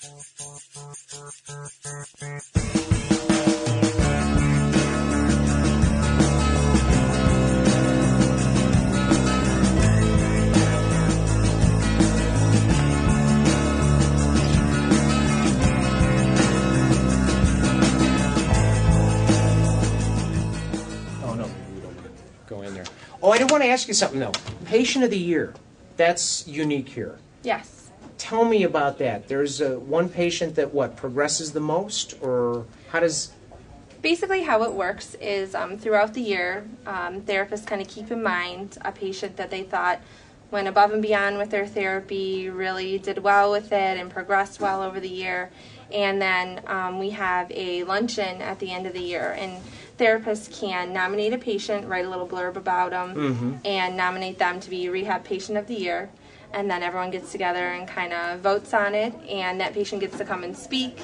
Oh, I did want to ask you something, though. Patient of the Year, that's unique here. Yes. Tell me about that. There's one patient that, what, progresses the most, or how does... Basically how it works is throughout the year, therapists kind of keep in mind a patient that they thought went above and beyond with their therapy, really did well with it and progressed well over the year. And then we have a luncheon at the end of the year, and therapists can nominate a patient, write a little blurb about them, and nominate them to be Rehab Patient of the Year. And then everyone gets together and kind of votes on it, and that patient gets to come and speak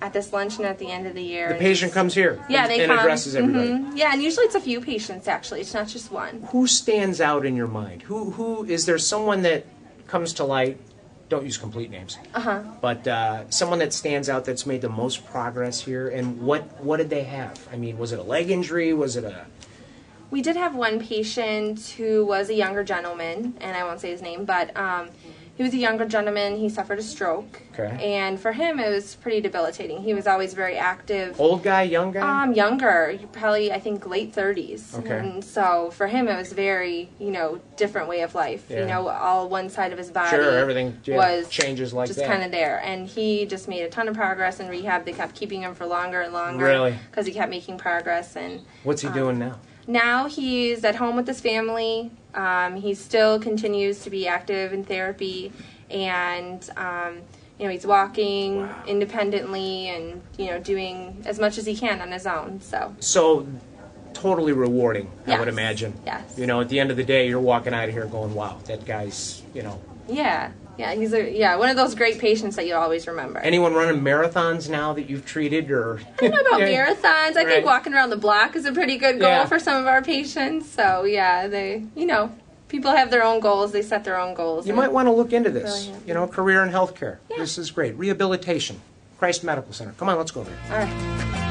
at this luncheon at the end of the year. The patient comes here they and come. addresses everybody. Yeah, and usually it's a few patients, actually. It's not just one. Who stands out in your mind? Who is there someone that comes to light? Don't use complete names. But someone that stands out that's made the most progress here, and what did they have? I mean, was it a leg injury? Was it a... We did have one patient who was a younger gentleman, and I won't say his name, but he was a younger gentleman. He suffered a stroke. Okay. And for him, it was pretty debilitating. He was always very active. Old guy, young guy? Younger. Probably, I think, late 30s. Okay. And so for him, it was very, different way of life. Yeah. all one side of his body everything was changes like just that. kind of there. And he just made a ton of progress in rehab. They kept keeping him for longer and longer. Really? Because he kept making progress. And what's he doing now? Now he's at home with his family. He still continues to be active in therapy, and he's walking independently and doing as much as he can on his own. So totally rewarding, I would imagine. Yes. At the end of the day, you're walking out of here going, "Wow, that guy's Yeah, he's one of those great patients that you always remember. Anyone running marathons now that you've treated, or I don't know about marathons. I think walking around the block is a pretty good goal for some of our patients. So they, people have their own goals. They set their own goals. You might want to look into this. Brilliant. Career in healthcare. Yeah. This is great. Rehabilitation. Christ Medical Center. Come on, let's go there. All right.